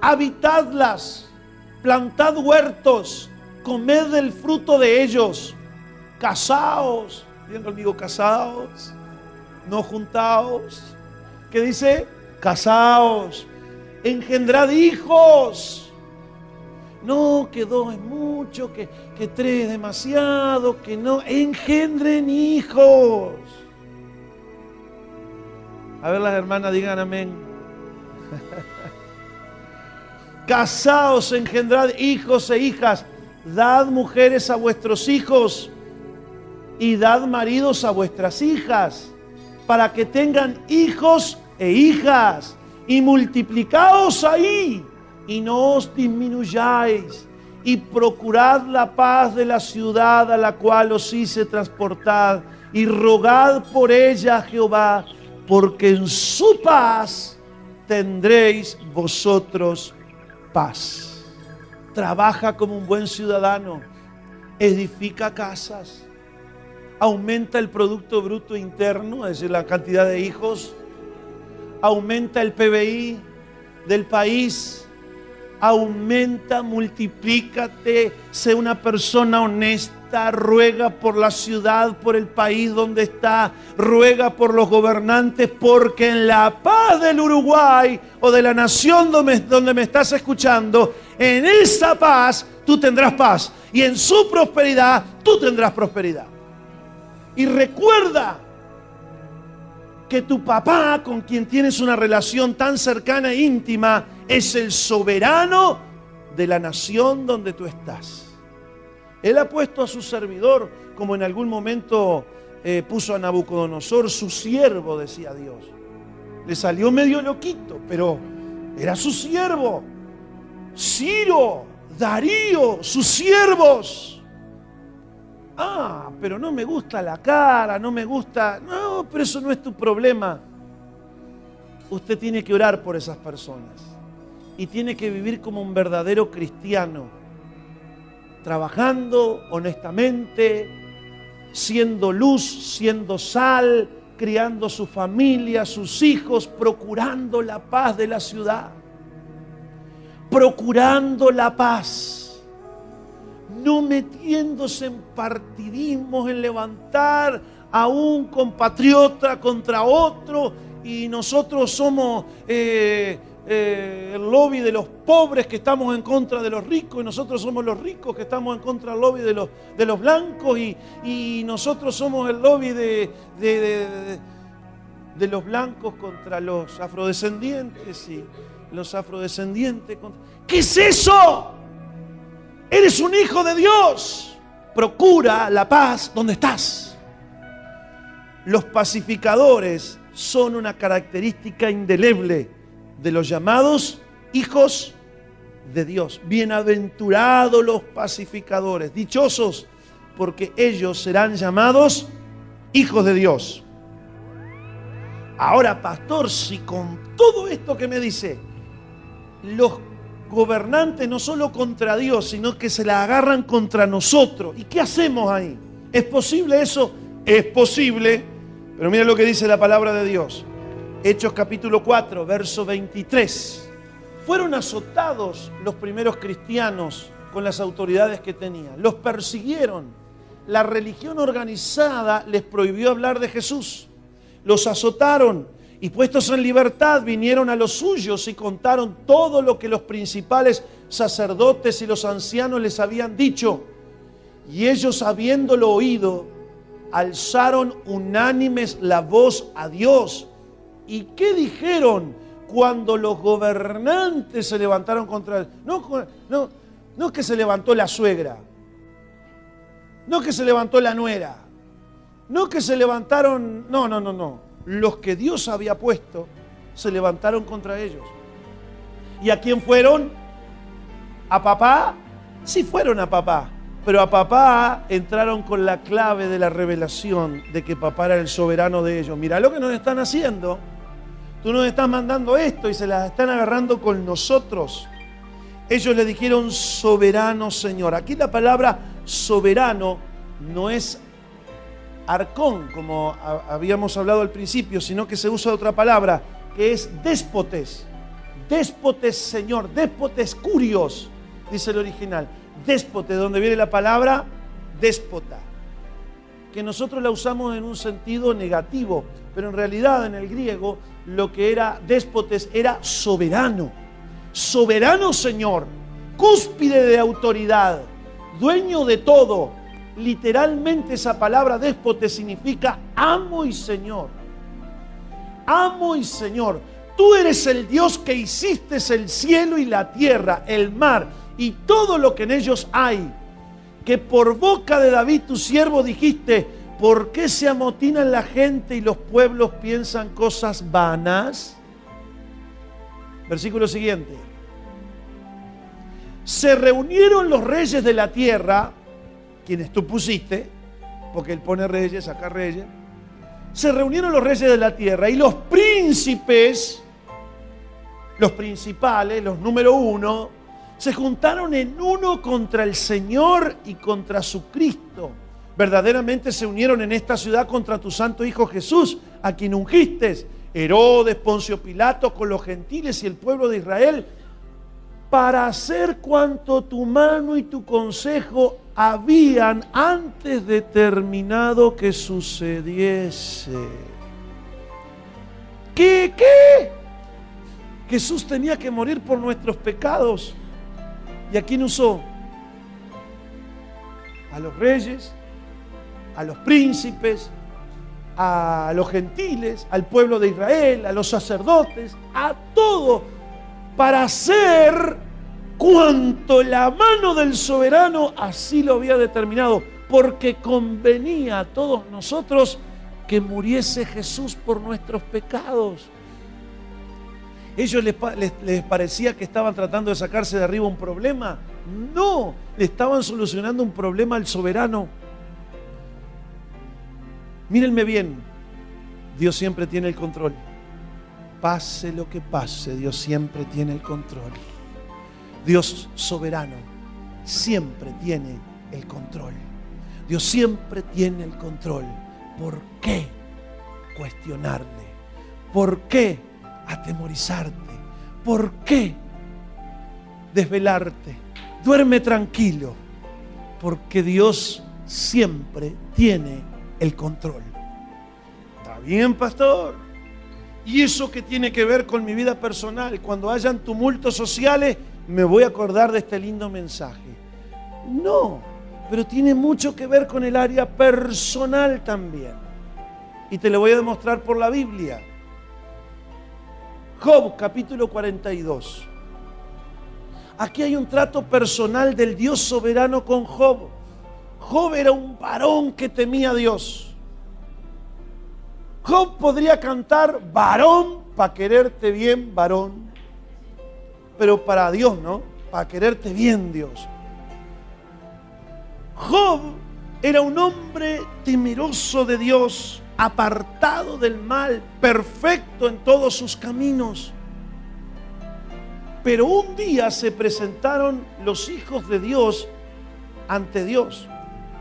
Speaker 1: habitadlas, plantad huertos, comed del fruto de ellos, casaos, digan conmigo, casaos, no juntaos. ¿Qué dice? Casaos, engendrad hijos. No, que 2 es mucho, que 3 es demasiado, que no, engendren hijos. A ver, las hermanas digan amén. Casaos, engendrad hijos e hijas, dad mujeres a vuestros hijos y dad maridos a vuestras hijas, para que tengan hijos e hijas, y multiplicaos ahí, y no os disminuyáis, y procurad la paz de la ciudad a la cual os hice transportar, y rogad por ella a Jehová, porque en su paz tendréis vosotros paz. Trabaja como un buen ciudadano, edifica casas, aumenta el Producto Bruto Interno, es decir, la cantidad de hijos, aumenta el PBI del país, Aumenta, multiplícate, sé una persona honesta, ruega por la ciudad, por el país donde está, ruega por los gobernantes, porque en la paz del Uruguay o de la nación donde me estás escuchando, en esa paz tú tendrás paz y en su prosperidad tú tendrás prosperidad. Y recuerda que tu papá, con quien tienes una relación tan cercana e íntima, es el soberano de la nación donde tú estás. Él ha puesto a su servidor, como en algún momento puso a Nabucodonosor, su siervo, decía Dios. Le salió medio loquito, pero era su siervo. Ciro, Darío, sus siervos. Pero no me gusta la cara, no me gusta. No, pero eso no es tu problema. Usted tiene que orar por esas personas y tiene que vivir como un verdadero cristiano, trabajando honestamente, siendo luz, siendo sal, criando su familia, sus hijos, procurando la paz de la ciudad, procurando la paz. No metiéndose en partidismos, en levantar a un compatriota contra otro, y nosotros somos el lobby de los pobres que estamos en contra de los ricos, y nosotros somos los ricos que estamos en contra del lobby de los blancos, y nosotros somos el lobby de los blancos contra los afrodescendientes, y los afrodescendientes contra... ¿Qué es eso? Eres un hijo de Dios. Procura la paz donde estás. Los pacificadores son una característica indeleble de los llamados hijos de Dios. Bienaventurados los pacificadores, dichosos, porque ellos serán llamados hijos de Dios. Ahora, pastor, si con todo esto que me dice, los gobernantes no solo contra Dios, sino que se la agarran contra nosotros, ¿y qué hacemos ahí? ¿Es posible eso? Es posible, pero mira lo que dice la palabra de Dios. Hechos capítulo 4, verso 23. Fueron azotados los primeros cristianos con las autoridades que tenían. Los persiguieron. La religión organizada les prohibió hablar de Jesús. Los azotaron y puestos en libertad vinieron a los suyos y contaron todo lo que los principales sacerdotes y los ancianos les habían dicho. Y ellos, habiéndolo oído, alzaron unánimes la voz a Dios. ¿Y qué dijeron cuando los gobernantes se levantaron contra él? No que se levantó la suegra, no que se levantó la nuera, no que se levantaron, no. Los que Dios había puesto se levantaron contra ellos. ¿Y a quién fueron? ¿A papá? Sí fueron a papá, pero a papá entraron con la clave de la revelación de que papá era el soberano de ellos. Mirá lo que nos están haciendo. Tú nos estás mandando esto y se las están agarrando con nosotros. Ellos le dijeron soberano Señor. Aquí la palabra soberano no es arcón, como habíamos hablado al principio, sino que se usa otra palabra, que es déspotes. Déspotes Señor, déspotes curios, dice el original. Déspote, donde viene la palabra déspota, que nosotros la usamos en un sentido negativo, pero en realidad en el griego lo que era déspotes era soberano. Soberano Señor, cúspide de autoridad, dueño de todo. Literalmente esa palabra déspote significa amo y Señor. Amo y Señor. Tú eres el Dios que hiciste el cielo y la tierra, el mar y todo lo que en ellos hay. Que por boca de David tu siervo dijiste, ¿por qué se amotinan la gente y los pueblos piensan cosas vanas? Versículo siguiente. Se reunieron los reyes de la tierra, quienes tú pusiste, porque él pone reyes, acá reyes. Se reunieron los reyes de la tierra y los príncipes, los principales, los número uno, se juntaron en uno contra el Señor y contra su Cristo. Verdaderamente se unieron en esta ciudad contra tu santo Hijo Jesús, a quien ungiste. Herodes, Poncio Pilato, con los gentiles y el pueblo de Israel, para hacer cuanto tu mano y tu consejo habían antes determinado que sucediese. ¿Qué? Jesús tenía que morir por nuestros pecados. ¿Y a quién usó? A los reyes, a los príncipes, a los gentiles, al pueblo de Israel, a los sacerdotes, a todo, para hacer cuanto la mano del soberano así lo había determinado, porque convenía a todos nosotros que muriese Jesús por nuestros pecados. ¿Ellos les parecía que estaban tratando de sacarse de arriba un problema? No, le estaban solucionando un problema al soberano. Mírenme bien, Dios siempre tiene el control. Pase lo que pase, Dios siempre tiene el control. Dios soberano siempre tiene el control. Dios siempre tiene el control. ¿Por qué cuestionarle? ¿Por qué atemorizarte? ¿Por qué desvelarte? Duerme tranquilo, porque Dios siempre tiene el control. ¿Está bien, pastor? ¿Y eso qué tiene que ver con mi vida personal? Cuando hayan tumultos sociales, me voy a acordar de este lindo mensaje. No, pero tiene mucho que ver con el área personal también. Y te lo voy a demostrar por la Biblia. Job, capítulo 42. Aquí hay un trato personal del Dios soberano con Job. Job era un varón que temía a Dios. Job podría cantar varón para quererte bien, varón. Pero para Dios, ¿no? Para quererte bien, Dios. Job era un hombre temeroso de Dios, apartado del mal, perfecto en todos sus caminos. Pero un día se presentaron los hijos de Dios ante Dios.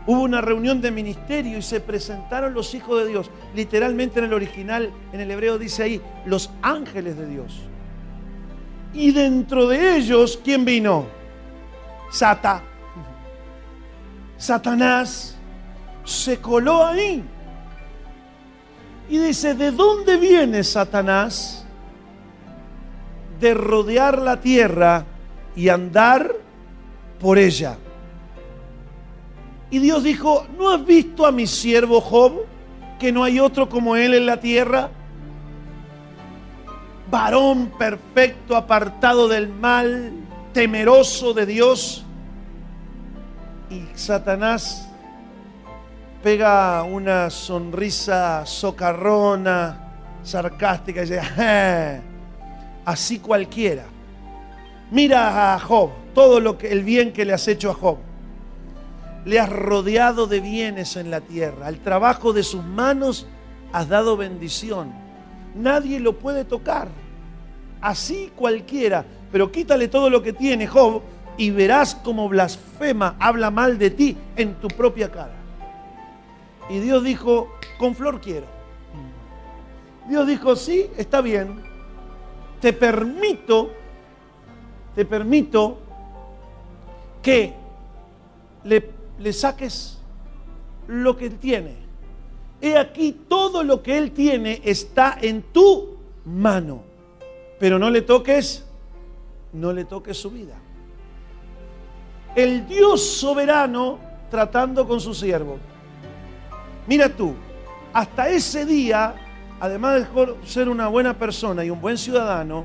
Speaker 1: Hubo una reunión de ministerio y se presentaron los hijos de Dios. Literalmente en el original, en el hebreo dice ahí, los ángeles de Dios. Y dentro de ellos, ¿quién vino? Satanás se coló ahí. Y dice, ¿de dónde viene Satanás? De rodear la tierra y andar por ella. Y Dios dijo, ¿no has visto a mi siervo Job, que no hay otro como él en la tierra? Varón perfecto, apartado del mal, temeroso de Dios. Y Satanás pega una sonrisa socarrona, sarcástica, y dice, así cualquiera. Mira a Job, todo el bien que le has hecho a Job. Le has rodeado de bienes en la tierra. Al trabajo de sus manos has dado bendición. Nadie lo puede tocar. Así cualquiera. Pero quítale todo lo que tiene, Job, y verás cómo blasfema, habla mal de ti en tu propia cara. Y Dios dijo, con flor quiero. Dios dijo, sí, está bien. Te permito que le saques lo que él tiene. He aquí, todo lo que él tiene está en tu mano. Pero no le toques su vida. El Dios soberano tratando con su siervo. Mira tú, hasta ese día, además de ser una buena persona y un buen ciudadano,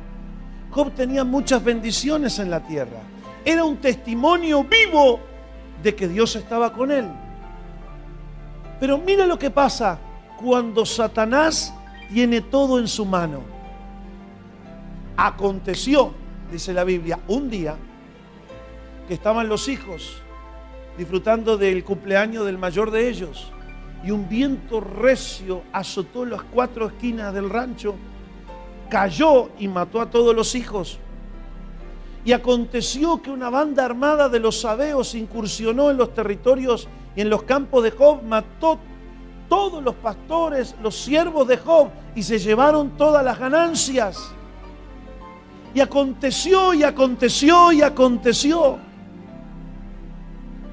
Speaker 1: Job tenía muchas bendiciones en la tierra. Era un testimonio vivo de que Dios estaba con él. Pero mira lo que pasa cuando Satanás tiene todo en su mano. Aconteció, dice la Biblia, un día que estaban los hijos disfrutando del cumpleaños del mayor de ellos y un viento recio azotó las 4 esquinas del rancho, cayó y mató a todos los hijos. Y aconteció que una banda armada de los sabeos incursionó en los territorios y en los campos de Job, mató todos los pastores, los siervos de Job, y se llevaron todas las ganancias. Y aconteció, y aconteció, y aconteció.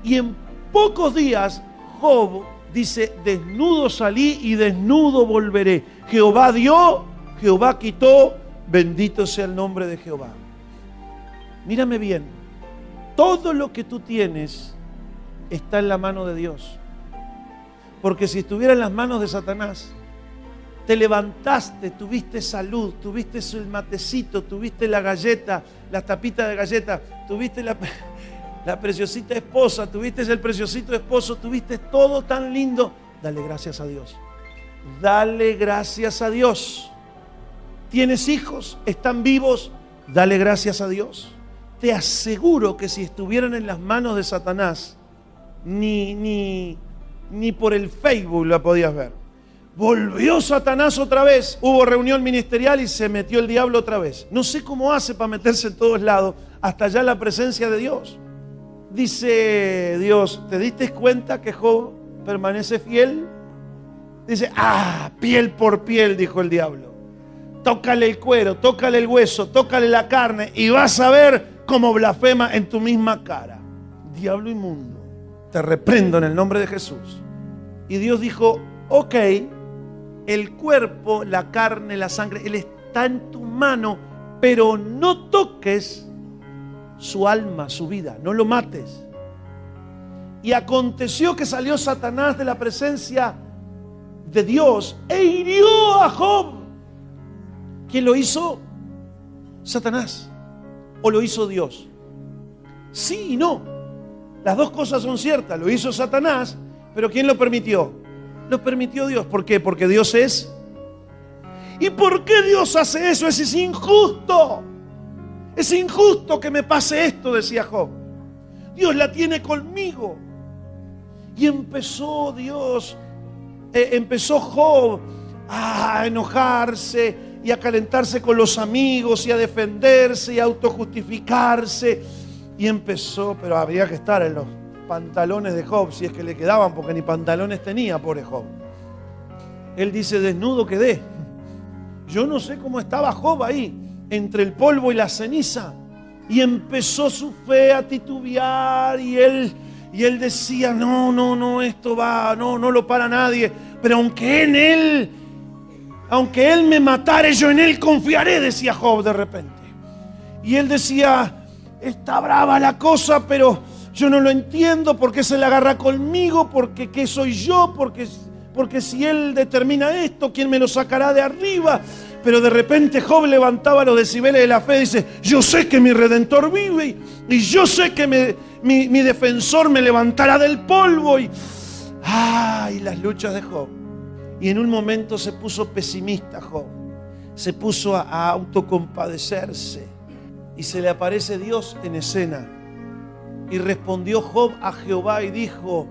Speaker 1: Y en pocos días Job dice: desnudo salí y desnudo volveré. Jehová dio, Jehová quitó, bendito sea el nombre de Jehová. Mírame bien, todo lo que tú tienes está en la mano de Dios. Porque si estuviera en las manos de Satanás, te levantaste, tuviste salud, tuviste el matecito, tuviste la galleta, la tapita de galleta, tuviste la preciosita esposa, tuviste el preciosito esposo, tuviste todo tan lindo. Dale gracias a Dios. Dale gracias a Dios. ¿Tienes hijos? ¿Están vivos? Dale gracias a Dios. Te aseguro que si estuvieran en las manos de Satanás, ni por el Facebook la podías ver. Volvió Satanás otra vez. Hubo reunión ministerial y se metió el diablo otra vez. No sé cómo hace para meterse en todos lados, hasta allá la presencia de Dios. Dice Dios: ¿te diste cuenta que Job permanece fiel? Dice: piel por piel, dijo el diablo. Tócale el cuero, tócale el hueso, tócale la carne y vas a ver cómo blasfema en tu misma cara. Diablo inmundo, te reprendo en el nombre de Jesús. Y Dios dijo: ok, el cuerpo, la carne, la sangre, Él está en tu mano, pero no toques su alma, su vida, no lo mates. Y aconteció que salió Satanás de la presencia de Dios e hirió a Job. ¿Quién lo hizo? Satanás. ¿O lo hizo Dios? Sí y no. Las dos cosas son ciertas. Lo hizo Satanás, pero ¿quién lo permitió? Lo permitió Dios. ¿Por qué? Porque Dios es. ¿Y por qué Dios hace eso? Es injusto. Es injusto que me pase esto, decía Job. Dios la tiene conmigo. Y empezó Job a enojarse y a calentarse con los amigos y a defenderse y a autojustificarse. Y empezó, pero habría que estar en los pantalones de Job, si es que le quedaban, porque ni pantalones tenía, pobre Job. Él dice: desnudo quedé. Yo no sé cómo estaba Job ahí, entre el polvo y la ceniza. Y empezó su fe a titubear y él decía: no, esto va, no lo para nadie. Pero aunque él me matare, yo en él confiaré, decía Job de repente. Y él decía: está brava la cosa, pero yo no lo entiendo. ¿Por qué se la agarra conmigo? Porque ¿qué soy yo? Porque si él determina esto, ¿quién me lo sacará de arriba? Pero de repente Job levantaba los decibeles de la fe y dice: yo sé que mi Redentor vive y yo sé que mi defensor me levantará del polvo. Y las luchas de Job. Y en un momento se puso pesimista Job. Se puso a autocompadecerse. Y se le aparece Dios en escena. Y respondió Job a Jehová y dijo: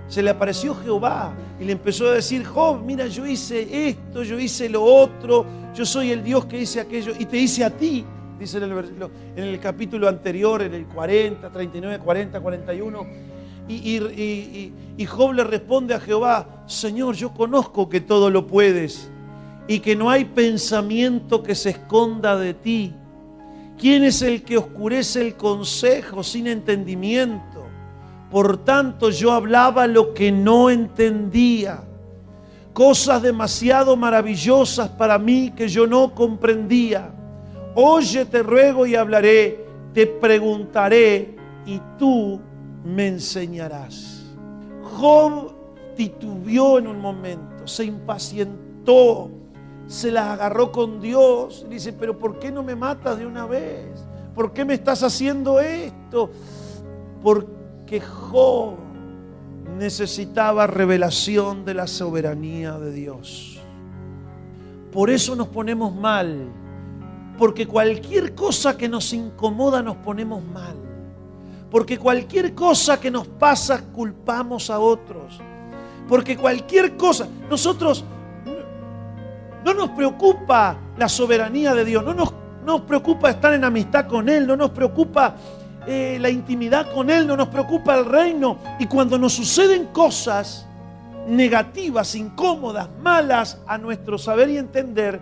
Speaker 1: se le apareció Jehová y le empezó a decir: Job, mira, yo hice esto, yo hice lo otro, yo soy el Dios que hice aquello y te hice a ti, dice en el capítulo anterior, en el 40, 39, 40, 41. Y Job le responde a Jehová: Señor, yo conozco que todo lo puedes y que no hay pensamiento que se esconda de ti. ¿Quién es el que oscurece el consejo sin entendimiento? Por tanto, yo hablaba lo que no entendía, cosas demasiado maravillosas para mí que yo no comprendía. Oye, te ruego y hablaré, te preguntaré y tú me enseñarás. Job titubeó en un momento, se impacientó, se las agarró con Dios. Le dice: pero ¿por qué no me matas de una vez? ¿Por qué me estás haciendo esto? Porque Job necesitaba revelación de la soberanía de Dios. Por eso nos ponemos mal, porque cualquier cosa que nos incomoda nos ponemos mal, porque cualquier cosa que nos pasa culpamos a otros, porque cualquier cosa, nosotros no nos preocupa la soberanía de Dios, no nos preocupa estar en amistad con Él, no nos preocupa la intimidad con Él, no nos preocupa el reino. Y cuando nos suceden cosas negativas, incómodas, malas a nuestro saber y entender,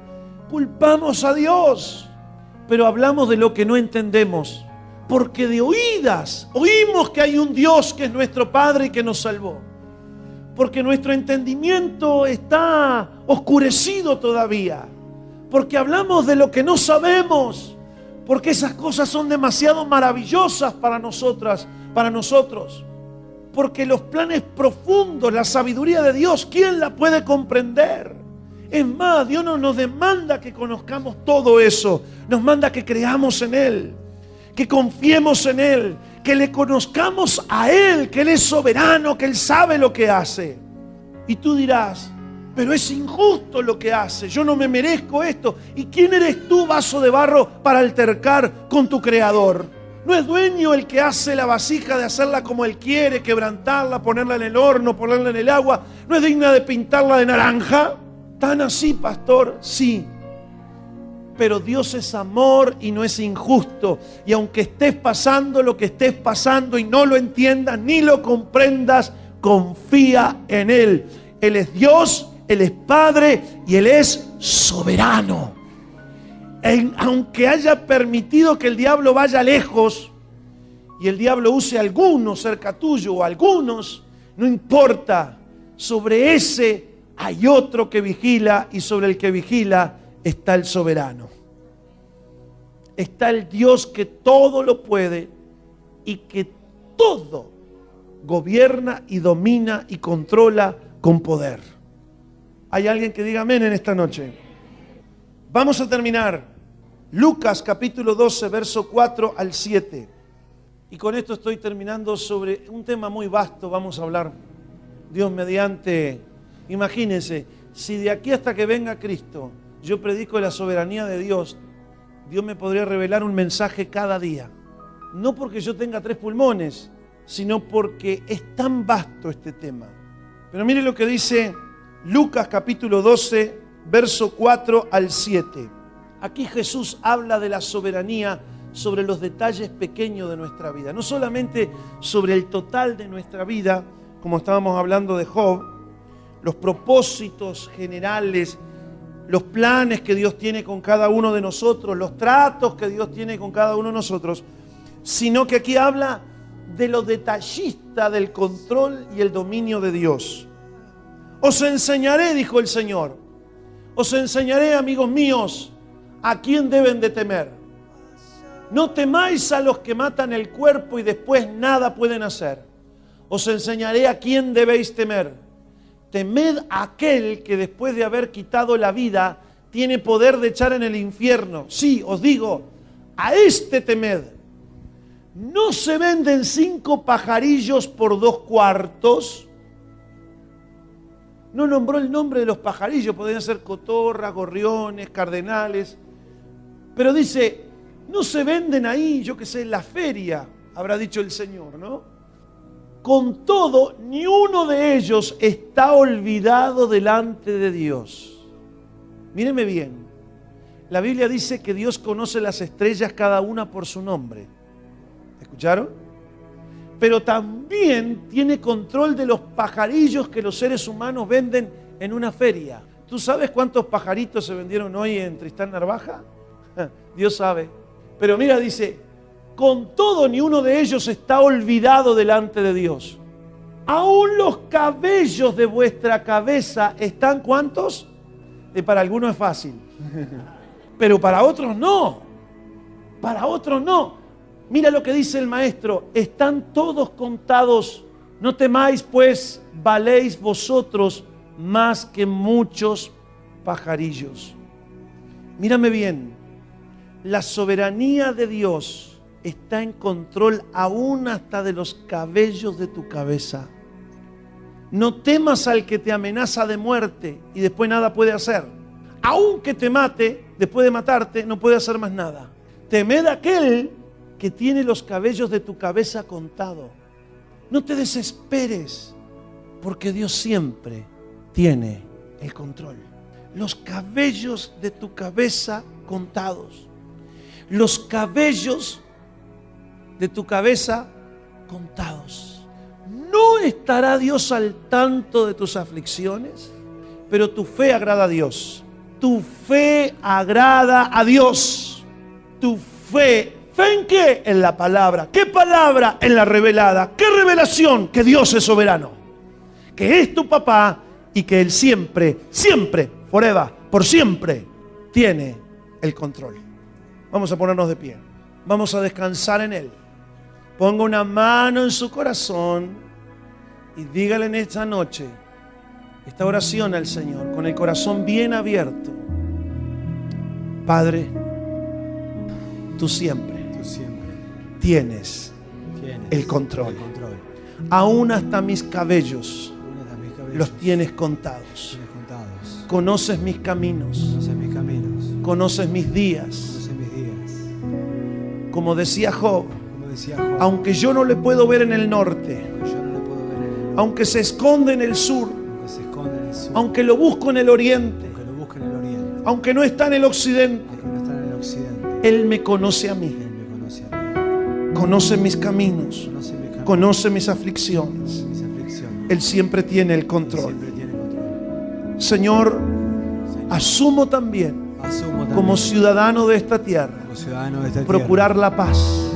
Speaker 1: culpamos a Dios. pero hablamos de lo que no entendemos. Porque de oídas oímos que hay un Dios que es nuestro Padre y que nos salvó. Porque nuestro entendimiento está oscurecido todavía. Porque hablamos de lo que no sabemos. Porque esas cosas son demasiado maravillosas para nosotras, para nosotros. Porque los planes profundos, la sabiduría de Dios, ¿quién la puede comprender? Es más, Dios no nos demanda que conozcamos todo eso. Nos manda que creamos en Él, que confiemos en Él, que le conozcamos a Él, que Él es soberano, que Él sabe lo que hace. Y tú dirás, pero es injusto lo que hace, yo no me merezco esto. ¿Y quién eres tú, vaso de barro, para altercar con tu Creador? ¿No es dueño el que hace la vasija de hacerla como Él quiere, quebrantarla, ponerla en el horno, ponerla en el agua? ¿No es digna de pintarla de naranja? ¿Tan así, pastor? Sí. Pero Dios es amor y no es injusto. Y aunque estés pasando lo que estés pasando y no lo entiendas ni lo comprendas, confía en Él. Él es Dios, Él es Padre y Él es soberano. Aunque haya permitido que el diablo vaya lejos y el diablo use a algunos cerca tuyo o a algunos, no importa. Sobre ese hay otro que vigila y sobre el que vigila está el soberano. Está el Dios que todo lo puede y que todo gobierna y domina y controla con poder. ¿Hay alguien que diga amén en esta noche? Vamos a terminar. Lucas capítulo 12, verso 4 al 7. Y con esto estoy terminando sobre un tema muy vasto. Vamos a hablar, Dios mediante. Imagínense, si de aquí hasta que venga Cristo yo predico la soberanía de Dios, Dios me podría revelar un mensaje cada día. No porque yo tenga 3 pulmones, sino porque es tan vasto este tema. Pero mire lo que dice Lucas capítulo 12, verso 4 al 7. Aquí Jesús habla de la soberanía sobre los detalles pequeños de nuestra vida. No solamente sobre el total de nuestra vida, como estábamos hablando de Job, los propósitos generales, los planes que Dios tiene con cada uno de nosotros, los tratos que Dios tiene con cada uno de nosotros, sino que aquí habla de lo detallista del control y el dominio de Dios. Os enseñaré, dijo el Señor, os enseñaré, amigos míos, a quién deben de temer. No temáis a los que matan el cuerpo y después nada pueden hacer. Os enseñaré a quién debéis temer. Temed a aquel que después de haber quitado la vida tiene poder de echar en el infierno. Sí, os digo, a este temed. ¿No se venden 5 pajarillos por 2 cuartos? No nombró el nombre de los pajarillos, podrían ser cotorras, gorriones, cardenales. Pero dice, no se venden ahí, yo qué sé, en la feria, habrá dicho el Señor, ¿no? Con todo, ni uno de ellos está olvidado delante de Dios. Míreme bien, la Biblia dice que Dios conoce las estrellas cada una por su nombre. ¿Escucharon? Pero también tiene control de los pajarillos que los seres humanos venden en una feria. ¿Tú sabes cuántos pajaritos se vendieron hoy en Tristán Narvaja? Dios sabe. Pero mira, dice, con todo ni uno de ellos está olvidado delante de Dios. Aún los cabellos de vuestra cabeza están, ¿cuántos? Para algunos es fácil, pero para otros no. Para otros no. Mira lo que dice el maestro, están todos contados. No temáis, pues valéis vosotros más que muchos pajarillos. Mírame bien, la soberanía de Dios está en control aún hasta de los cabellos de tu cabeza. No temas al que te amenaza de muerte y después nada puede hacer. Aunque te mate, después de matarte, no puede hacer más nada. Temed a aquel que tiene los cabellos de tu cabeza contados. No te desesperes, porque Dios siempre tiene el control. Los cabellos de tu cabeza contados. Los cabellos de tu cabeza contados. ¿No estará Dios al tanto de tus aflicciones? Pero tu fe agrada a Dios. Tu fe agrada a Dios. tu fe. ¿Fe en qué? En la palabra. ¿Qué palabra? En la revelada. ¿Qué revelación? Que Dios es soberano. Que es tu papá y que Él siempre, forever, por siempre, tiene el control. Vamos a ponernos de pie. Vamos a descansar en Él. Ponga una mano en su corazón y dígale en esta noche esta oración al Señor con el corazón bien abierto. Padre, tú siempre tienes el control. Aún hasta mis cabellos los tienes contados. Conoces mis caminos. Conoces mis días. Como decía Job, aunque yo no le puedo ver en el norte, aunque se esconde en el sur, aunque lo busco en el oriente, aunque no está en el occidente, Él me conoce a mí. Conoce mis caminos, conoce mis aflicciones. Él siempre tiene el control. Señor, asumo también como ciudadano de esta tierra procurar la paz,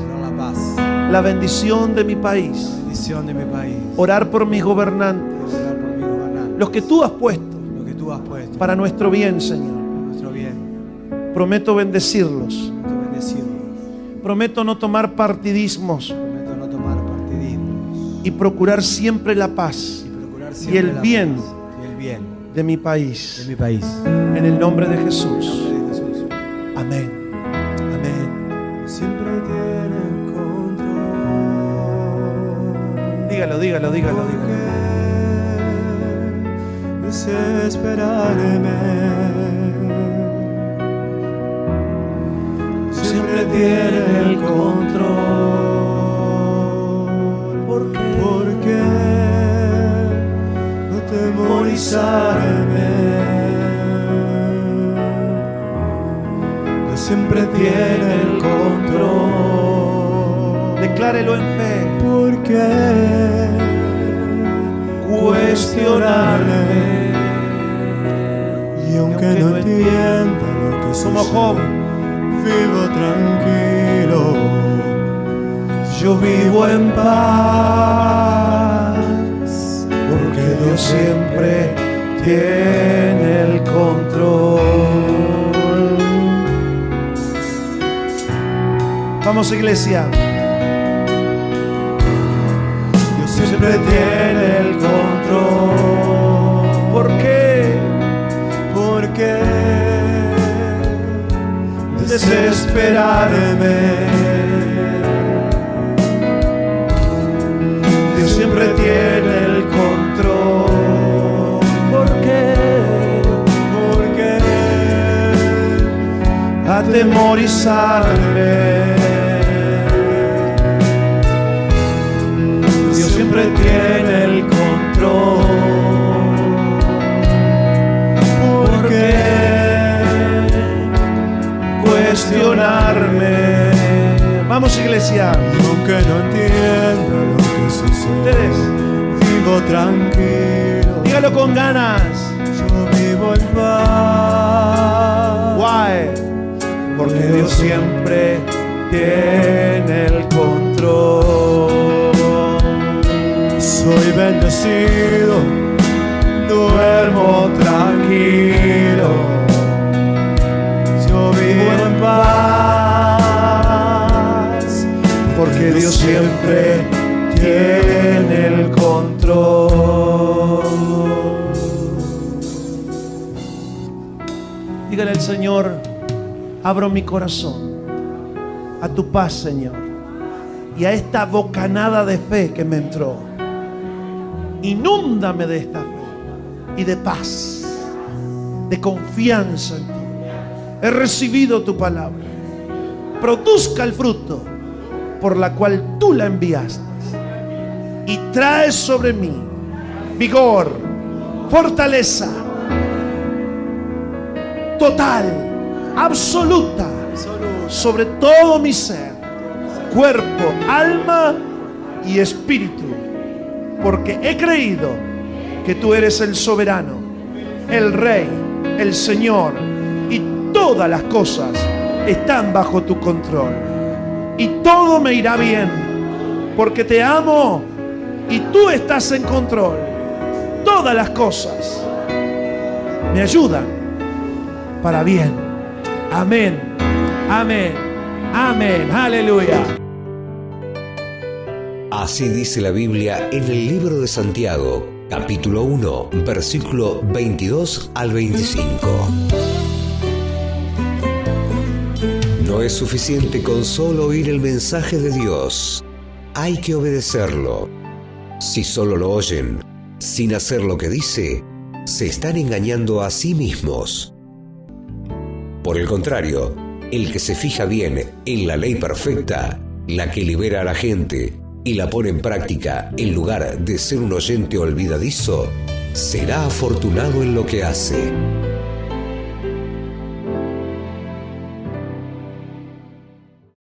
Speaker 1: la bendición de mi país, orar por mis gobernantes, los que tú has puesto para nuestro bien, Señor. Prometo bendecirlos. Prometo no tomar partidismos y procurar siempre la paz y el bien de mi país. En el nombre de Jesús. Amén. Amén.
Speaker 2: Siempre tiene control.
Speaker 1: Dígalo.
Speaker 2: Desesperarme. Siempre tiene el control. ¿Por qué no atemorizarme? Dios siempre tiene el control.
Speaker 1: Declárelo en fe.
Speaker 2: ¿Por qué cuestionarme? Y aunque no entienda lo que
Speaker 1: Como
Speaker 2: sucede,
Speaker 1: Job,
Speaker 2: vivo tranquilo, yo vivo en paz, porque Dios siempre tiene el control.
Speaker 1: vamos, iglesia.
Speaker 2: Dios siempre tiene el control.
Speaker 1: ¿Por qué?
Speaker 2: Porque desesperarme. Dios siempre tiene el control.
Speaker 1: ¿Por qué?
Speaker 2: Porque
Speaker 1: Atemorizarme.
Speaker 2: Dios siempre tiene el control. Porque cuestionarme.
Speaker 1: Vamos, iglesia.
Speaker 2: Y aunque no entienda lo que sucede,
Speaker 1: Ustedes,
Speaker 2: vivo tranquilo.
Speaker 1: dígalo con ganas.
Speaker 2: Yo vivo en paz.
Speaker 1: Why? Porque Dios siempre tiene el control.
Speaker 2: Soy bendecido, duermo tranquilo. Yo vivo en paz, porque Dios siempre tiene el control.
Speaker 1: Dígale al Señor: abro mi corazón a tu paz, Señor, y a esta bocanada de fe que me entró. Inúndame de esta fe y de paz, de confianza en ti. He recibido tu palabra. Produzca el fruto por la cual tú la enviaste y trae sobre mí vigor, fortaleza total, absoluta, sobre todo mi ser, cuerpo, alma y espíritu, porque he creído que tú eres el soberano, el Rey, el Señor, y todas las cosas están bajo tu control. Y todo me irá bien, porque te amo y tú estás en control. Todas las cosas me ayudan para bien. Amén, amén, amén, aleluya.
Speaker 3: Así dice la Biblia en el libro de Santiago, capítulo 1, versículo 22 al 25. No es suficiente con solo oír el mensaje de Dios. Hay que obedecerlo. Si solo lo oyen, sin hacer lo que dice, se están engañando a sí mismos. Por el contrario, el que se fija bien en la ley perfecta, la que libera a la gente y la pone en práctica en lugar de ser un oyente olvidadizo, será afortunado en lo que hace.